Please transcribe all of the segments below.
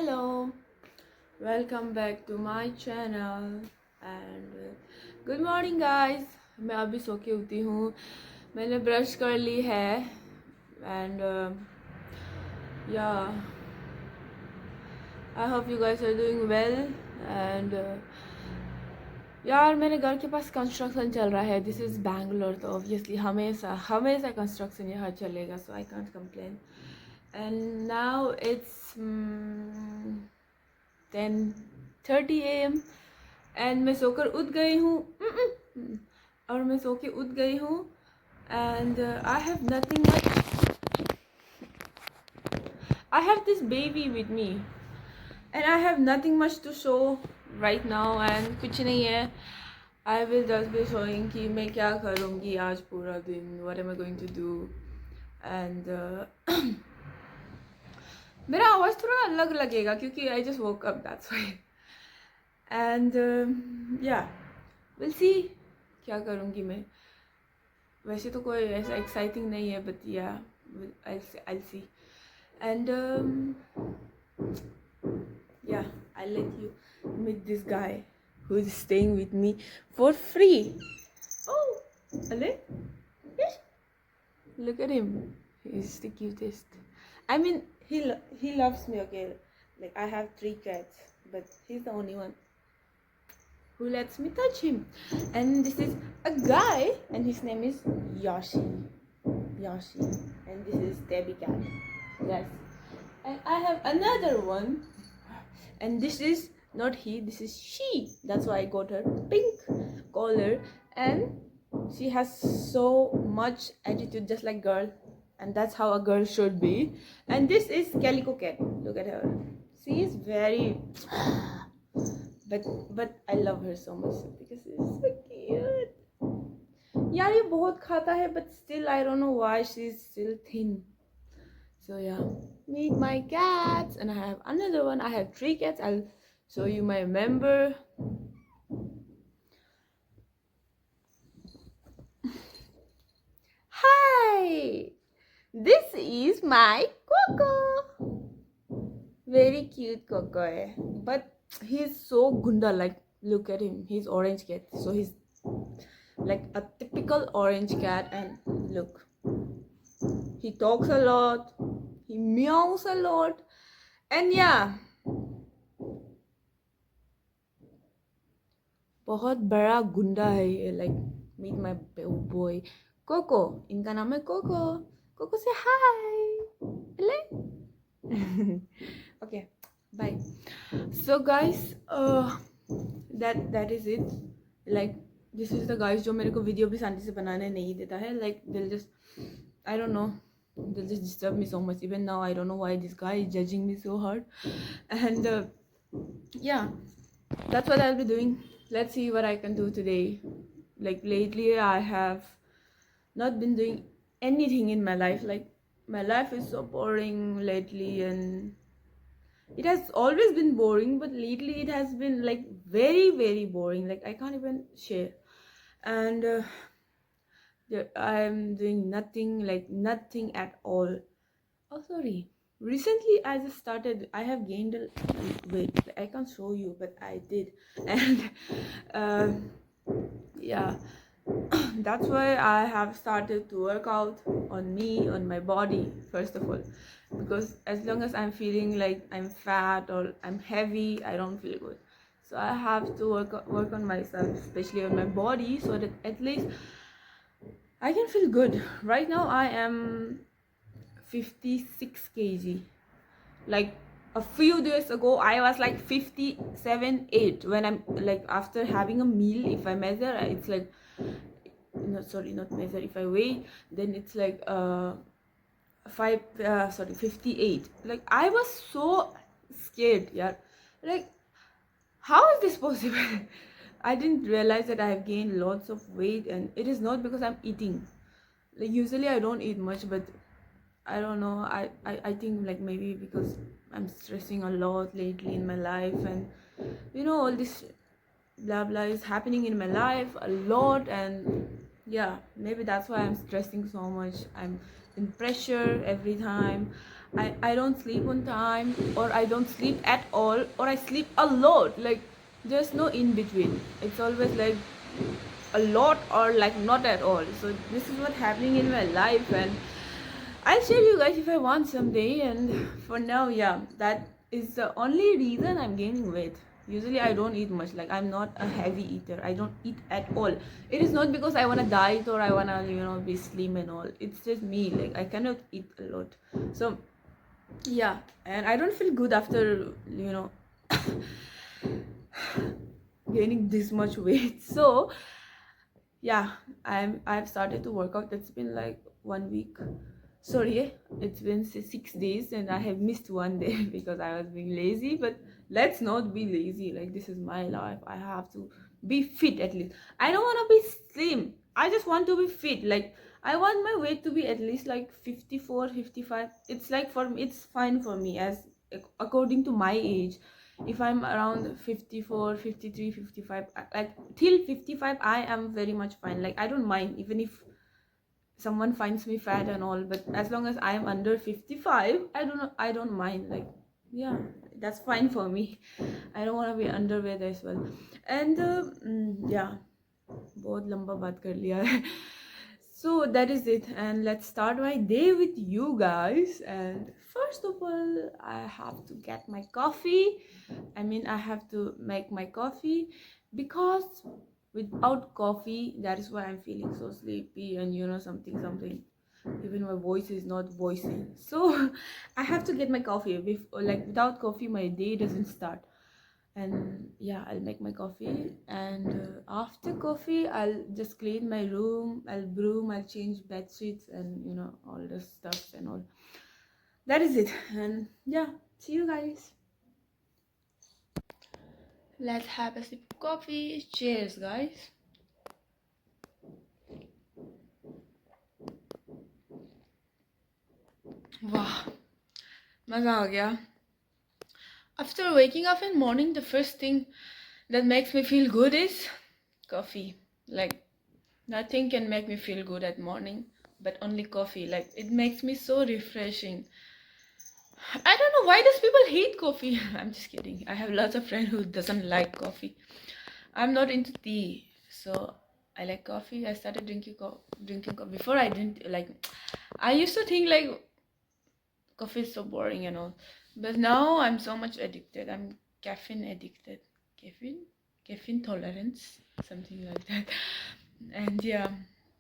Hello, welcome back to my channel and good morning guys. मैं अभी सो के उठी हूँ. मैंने ब्रश कर ली है and yeah, I hope you guys are doing well and यार मेरे घर के पास कंस्ट्रक्शन चल रहा है. दिस इज़ बैंगलोर तो ऑब्वियसली हमेशा हमेशा कंस्ट्रक्शन यहाँ चलेगा, so I can't complain. And now it's 10:30 AM and मैं सोकर उठ गई हूँ. और मैं सो के उठ गई हूँ and I have nothing much. I have this baby with me and I have nothing much to show right now and कुछ नहीं है. I will just be showing कि मैं क्या करूँगी आज पूरा दिन, what am I going to do. And मेरा आवाज़ थोड़ा अलग लगेगा क्योंकि I just woke up, that's why. And yeah will see क्या करूँगी मैं. वैसे तो कोई ऐसा एक्साइटिंग नहीं है but yeah I see. And yeah, I'll let you meet this guy who is staying with me for free. Oh, Ale? Yes. Look at him. He's the cutest. I mean, he loves me, okay? Like, I have 3 cats, but he's the only one who lets me touch him. And this is a guy, and his name is Yoshi. Yoshi. And this is Debbie cat. Yes. And I have another one. And this is not he, this is she. That's why I got her pink collar. And she has so much attitude, just like girl. And that's how a girl should be. And this is Calico Cat. Look at her. She is very... But I love her so much because she's so cute. यार ये बहुत खाता है, but still I don't know why she's still thin. So yeah, meet my cats. And I have another one. I have 3 cats. I'll show you my member. Hi, this is my Coco. Very cute Coco hai. But he's so gunda, like look at him. He's orange cat, so he's like a typical orange cat. And look, he talks a lot, he meows a lot, and yeah, बहुत बड़ा गुंडा है ये. Like meet my boy Coco. इनका नाम है Coco. Coco say hi. Okay, bye. So guys, that is it. Like this is the guys जो मेरे को वीडियो भी शांति से बनाने नहीं देता है. Like they'll just, I don't know, they'll just disturb me so much. Even now I don't know why this guy is judging me so hard. And yeah, that's what I'll be doing. Let's see what I can do today. Like lately I have not been doing anything in my life. Like my life is so boring lately, and it has always been boring, but lately it has been like very very boring. Like I can't even share. And I'm doing nothing, like nothing at all. Oh sorry, recently I just started, I have gained a weight. I can't show you, but I did. And yeah, that's why I have started to work out on me, on my body first of all, because as long as I'm feeling like I'm fat or I'm heavy, I don't feel good. So I have to work on myself, especially on my body, so that at least I can feel good. Right now I am 56 kg. Like a few days ago I was like 57, 8. When I'm like after having a meal, if I measure, it's like not measure, if I weigh, then it's like 58. Like I was so scared. Yeah, like how is this possible? I didn't realize that I have gained lots of weight, and it is not because I'm eating. Like usually I don't eat much, but I don't know, I think like maybe because I'm stressing a lot lately in my life, and you know, all this blah blah is happening in my life a lot, and yeah, maybe that's why I'm stressing so much. I'm in pressure every time. I don't sleep on time, or I don't sleep at all, or I sleep a lot. Like there's no in between. It's always like a lot or like not at all. So this is what's happening in my life, and I'll share you guys if I want someday. And for now, yeah, that is the only reason I'm gaining weight. Usually I don't eat much. Like I'm not a heavy eater. I don't eat at all. It is not because I wanna diet or I wanna be slim and all. It's just me. Like I cannot eat a lot. So yeah, and I don't feel good after gaining this much weight. So yeah, I've started to work out. It's been like 1 week. Sorry, it's been 6 days, and I have missed one day because I was being lazy. But let's not be lazy. Like this is my life. I have to be fit at least. I don't want to be slim. I just want to be fit. Like I want my weight to be at least like 54, 55. It's like for me, it's fine for me as according to my age. If I'm around 54, 53, 55, like till 55, I am very much fine. Like I don't mind even if someone finds me fat and all, but as long as I am under 55, I don't mind. Like yeah, that's fine for me. I don't want to be underweight as well. And yeah, बहुत लंबा बात कर लिया है. So that is it, and let's start my day with you guys. And first of all, I have to get my coffee. I have to make my coffee, because without coffee, that is why I'm feeling so sleepy and something. Even my voice is not voicing. So I have to get my coffee. Like without coffee, my day doesn't start. And yeah, I'll make my coffee, and after coffee I'll just clean my room, I'll broom, I'll change bed sheets, and all the stuff and all. That is it. And yeah, see you guys. Let's have a sip of coffee. Cheers, guys. Wow, मजा आ गया. After waking up in morning, the first thing that makes me feel good is coffee. Like nothing can make me feel good at morning, but only coffee. Like it makes me so refreshing. I don't know why does people hate coffee. I'm just kidding. I have lots of friends who doesn't like coffee. I'm not into tea, so I like coffee. I started drinking coffee. Before I didn't like. I used to think like coffee is so boring and all, but now I'm so much addicted. I'm caffeine addicted. Caffeine tolerance, something like that. And yeah,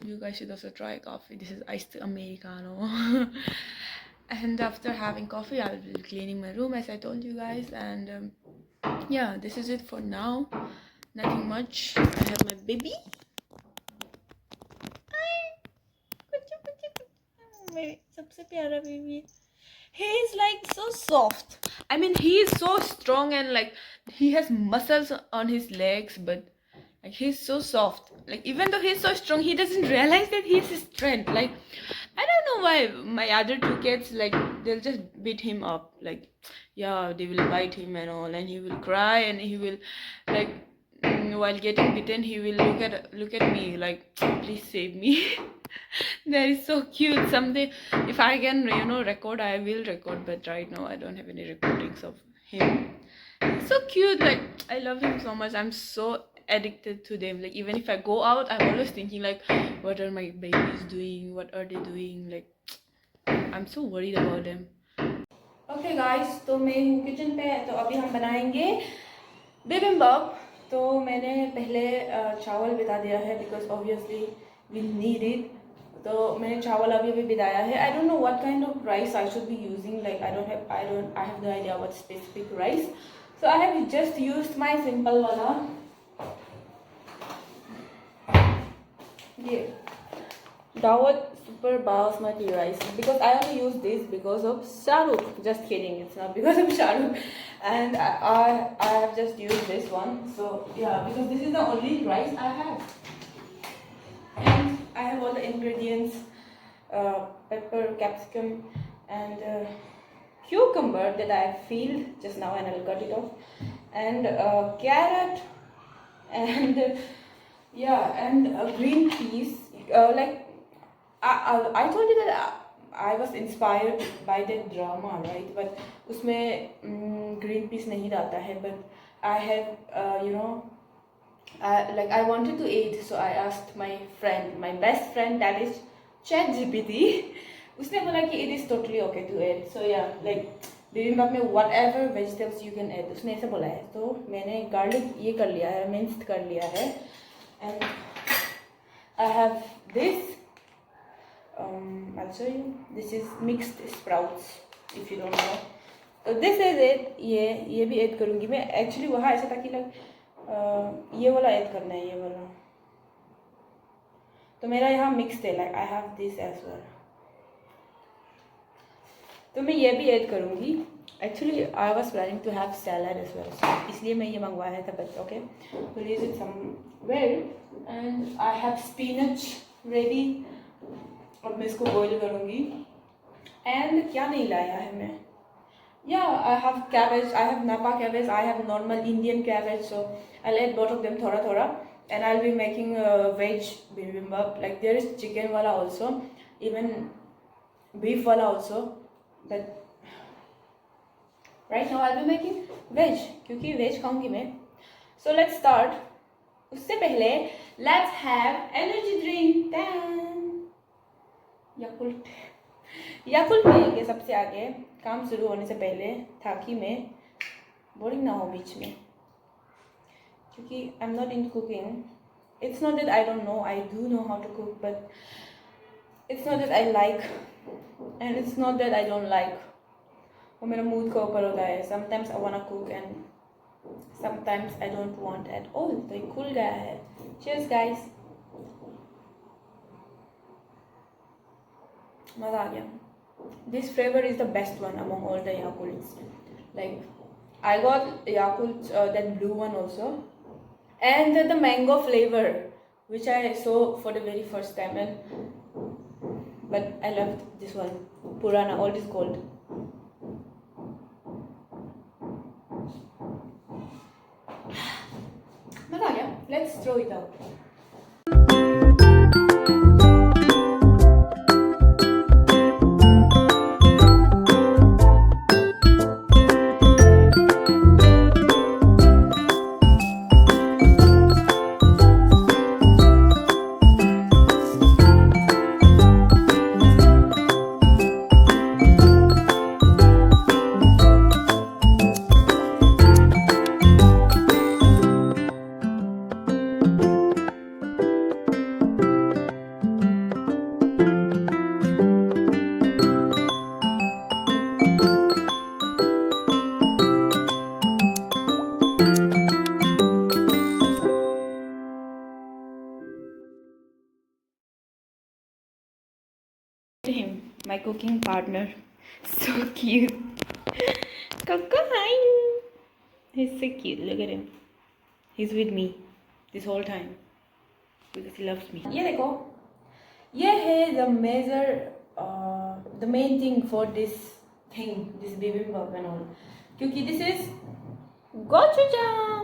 you guys should also try coffee. This is iced americano. And after having coffee, I'll be cleaning my room as I told you guys. And yeah, this is it for now. Nothing much. I have my baby. सबसे प्यारा baby. He is like so soft. He is so strong, and like he has muscles on his legs, but like he's so soft. Like even though he's so strong, he doesn't realize that he has strength. Like I don't know why my other two kids, like they'll just beat him up. Like yeah, they will bite him and all, and he will cry, and he will like while getting bitten, he will look at me like, please save me. That is so cute. Someday if I can record, I will record, but right now I don't have any recordings of him. He's so cute. Like I love him so much. I'm so addicted to them. Like even if I go out, I'm always thinking like, what are my babies doing, what are they doing? Like I'm so worried about them. Okay guys, तो मैं हूँ kitchen पे. तो अभी हम बनाएंगे बिबिम्बाप. तो मैंने पहले चावल भिगा दिया है, because obviously we need it. तो मैंने चावल अभी भिगाया है. I don't know what kind of rice I should be using. Like I have no idea what specific rice. So I have just used my simple wala. Yeah, Dawat Super Basmati rice, because I only use this because of Shahrukh. Just kidding, it's not because of Shahrukh. And I have just used this one. So yeah, because this is the only rice I have. And I have all the ingredients: pepper, capsicum, and cucumber that I peeled just now, and I'll cut it off, and carrot, and yeah, and green peas. Like I told you that I was inspired by that drama, right? But उसमें green peas नहीं डालता है. But I have, like I wanted to eat, so I asked my friend, my best friend, that is ChatGPT. उसने बोला कि it is totally okay to add. So yeah, like bibimbap में whatever vegetables you can add. उसने ऐसा बोला है. तो मैंने garlic ये कर लिया है, minced कर लिया है, and I have this. I'll show you. This is mixed sprouts, if you don't know. So this is it. ये भी ऐड करूँगी मैं. Actually वहाँ ऐसा था कि ये वाला ऐड करना है, ये वाला. तो मेरा यहाँ mixed है. Like I have this as well. तो मैं ये भी ऐड करूँगी. Actually I was planning to have salad as well. So इसलिए मैं ये मंगवाया था. But okay, we'll use it somewhere. And I have spinach ready. अब मैं इसको बॉईल करूँगी. एंड क्या नहीं लाया है मैं. I have cabbage, I have napa cabbage, I have normal Indian cabbage. So I add both of them थोड़ा थोड़ा. And I will be making veg bibimbap. Like there is chicken वाला also, even beef वाला also. But right now I will be making veg, क्योंकि veg खाऊंगी मैं. So let's start. उससे पहले let's have energy drink. Yakult पिएंगे सबसे आगे, काम शुरू होने से पहले, ताकि मैं बोरिंग ना हो बीच में. क्योंकि I am not in cooking. It's not that I don't know, I do know how to cook, but it's not that I like and it's not that I don't like. वो मेरा mood के ऊपर होता है. Sometimes I want to cook and sometimes I don't want at all. तो ये खुल गया है. Cheers guys. मज़ा आ गया. This flavor is the best one among all the Yakults. Like I got Yakult, that blue one also, and the mango flavor, which I saw for the very first time. But I loved this one, Purana, old is gold. मज़ा आ गया. Let's throw it out. Him, my cooking partner, so cute. Coco, hi. He's so cute. Look at him. He's with me this whole time because he loves me. ये देखो, ये है the major, the main thing for this thing, this bibimbap and all. क्योंकि this is gochujang.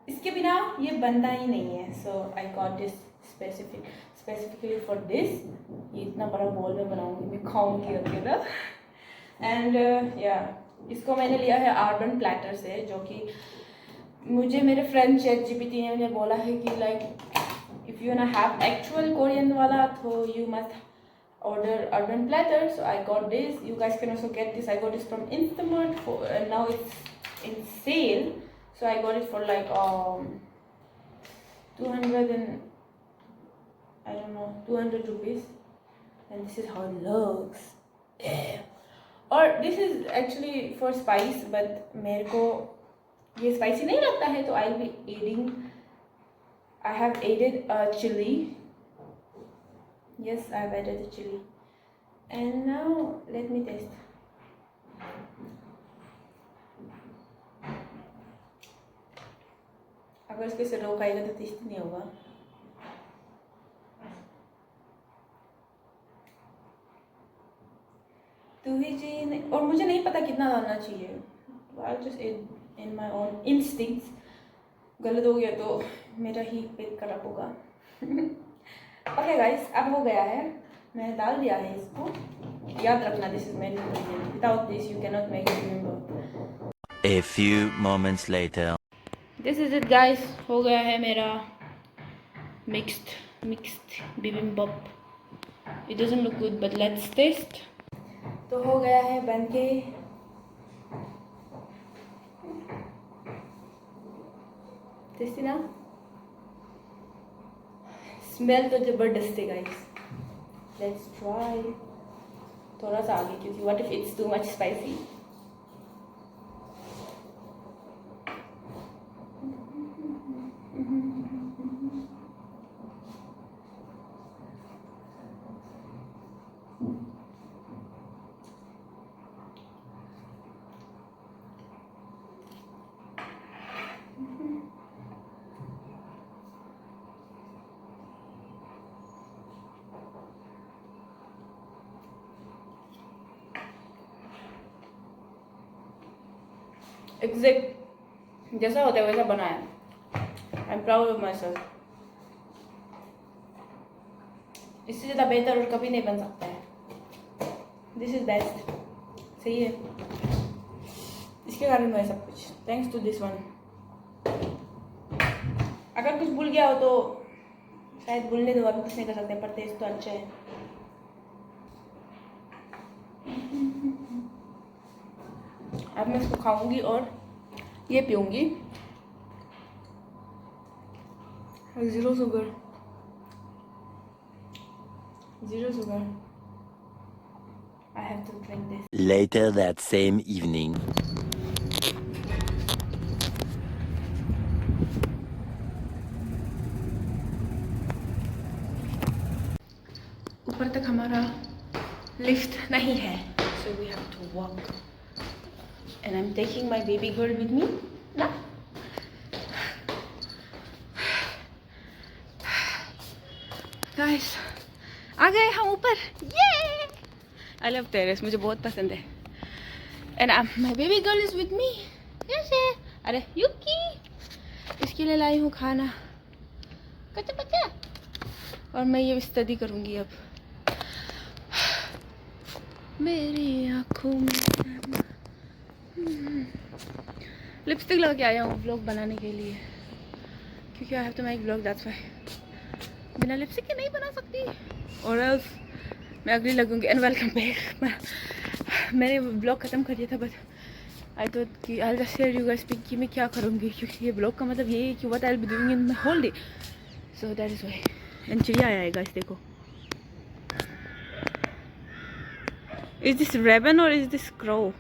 इसके बिना ये बनता ही नहीं है. So I got this specifically for this. ये इतना बड़ा बॉल में बनाऊंगी मैं, खाऊंगी अकेला. एंड इसको मैंने लिया है अर्बन प्लेटर से, जो कि मुझे मेरे फ्रेंड ChatGPT ने बोला है कि लाइक इफ़ यू ना हैव एक्चुअल कोरियन वाला तो you must order urban platter. So I got this. You guys can also get this. I got this from Instamart and now it's in sale. So I got it for like 200 rupees. And this is how it looks. Yeah. Or this is actually for spice, but मेरे को ये spicy नहीं लगता है, तो I'll be adding. I have added chili. Yes, I have added the chili. And now let me taste. अगर इसके से रो खाएगा तो टेस्ट नहीं होगा. तो ही जी, और मुझे नहीं पता कितना डालना चाहिए. I'll just add in my own instincts. गलत हो गया तो मेरा ही पेट खराब होगा. ओके गाइस, अब हो गया है. मैंने डाल दिया है इसको. याद रखना, this is main ingredient, without this you can not make bibimbap. A few moments later. This is it guys, हो गया है मेरा mixed bibimbap. It doesn't look good but let's taste. तो हो गया है बनके। टेस्टी ना? स्मेल तो जबरदस्त है गाइस। Let's try. थोड़ा सा आगे, क्योंकि what if it's too much spicy. Exact जैसा होता है वैसा बनाया। I am proud of my self. इससे ज़्यादा बेहतर और कभी नहीं बन सकता है। This is best. सही है, इसके कारण हुआ सब कुछ, थैंक्स टू दिस वन। अगर कुछ भूल गया हो तो शायद भूलने दो, अभी कुछ नहीं कर सकते, पर टेस्ट तो अच्छा है। अब मैं इसको खाऊंगी और ये पीऊंगी। Zero sugar, zero sugar. I have to drink this. Later that same evening. ऊपर तक हमारा लिफ्ट नहीं है, so we have to walk. And I'm taking my baby girl with me. ना? Guys, आ गए हम ऊपर। ये I love terrace, मुझे बहुत पसंद है। And my baby girl is with me. कैसे? अरे युकी, इसके लिए लाई हूँ खाना। कच्चा बच्चा। और मैं ये स्टडी करूँगी अब। मेरी आँखों में लिपस्टिक लगा के आया हूँ व्लॉग बनाने के लिए, क्योंकि I have to make vlog, that's why. बिना लिपस्टिक के नहीं बना सकती, और एल्स मैं अगली लगूंगी। And welcome back. मैंने व्लॉग ख़त्म कर दिया था, बट आई थॉट कि I just share you guys कि मैं क्या करूँगी, क्योंकि ये व्लॉग का मतलब ये है कि what I will be doing in my whole day, so that is why. And चिड़िया आया है गाइस, देखो। इज दिस रेवन और is this crow?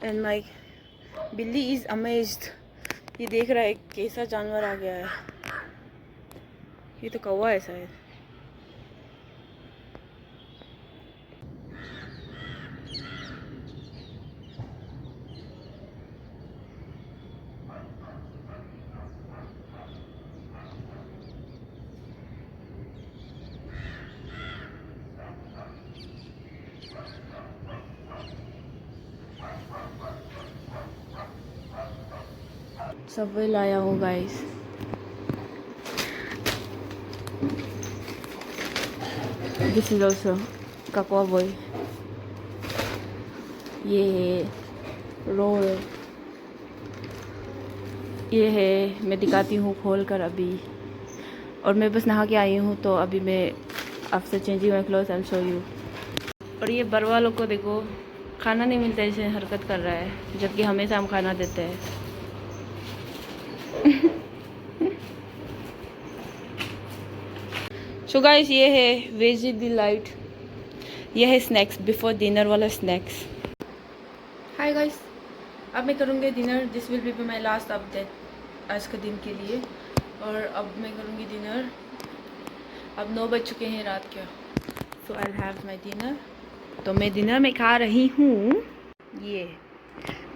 And my बिल्ली इज अमेज्ड। ये देख रहा है कैसा जानवर आ गया है। ये तो कौवा है शायद। सबवे लाया हूँ गाइस। दिस इज ऑल्सो ककवा बॉय। ये है रोल, ये है। मैं दिखाती हूँ खोल कर अभी, और मैं बस नहा के आई हूँ, तो अभी मैं after changing my cloth I will show you. और ये बरवा लोग को देखो, खाना नहीं मिलता, ऐसे हरकत कर रहा है, जबकि हमेशा हम खाना देते हैं। सो गाइस, ये है वेजी डिलाइट। ये है स्नैक्स, बिफोर डिनर वाला स्नैक्स। हाय गाइस, अब मैं करूँगी dinner. This will be my last update आज के दिन के लिए। और अब मैं करूँगी डिनर। अब 9 बज चुके हैं रात के, so I will have my dinner. तो मैं डिनर में खा रही हूँ ये,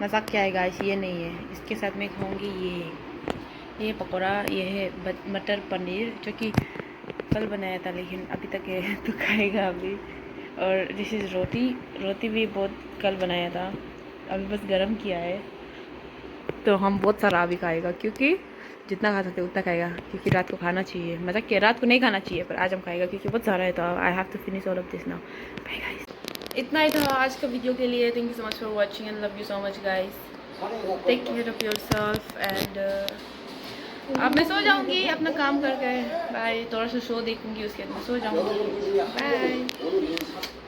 मजाक क्या है गाइस, ये नहीं है, इसके साथ मैं खाऊँगी ये पकौड़ा। ये है मटर पनीर, जो कि कल बनाया था, लेकिन अभी तक है तो खाएगा अभी। और दिस इज़ रोटी भी बहुत कल बनाया था, अभी बस गरम किया है, तो हम बहुत सारा अभी खाएगा, क्योंकि जितना खा सकते उतना खाएगा, क्योंकि रात को खाना चाहिए। मजाक किया, रात को नहीं खाना चाहिए, पर आज हम खाएगा क्योंकि बहुत सारा है, तो I have to finish all of this now. Bye guys, इतना ही था आज का वीडियो के लिए। Thank you so much for watching and love you so much guys. Take care of yourself and अब मैं सो जाऊंगी अपना काम करके। बाय। थोड़ा सा शो देखूंगी, उसके बाद मैं सो जाऊंगी। बाय।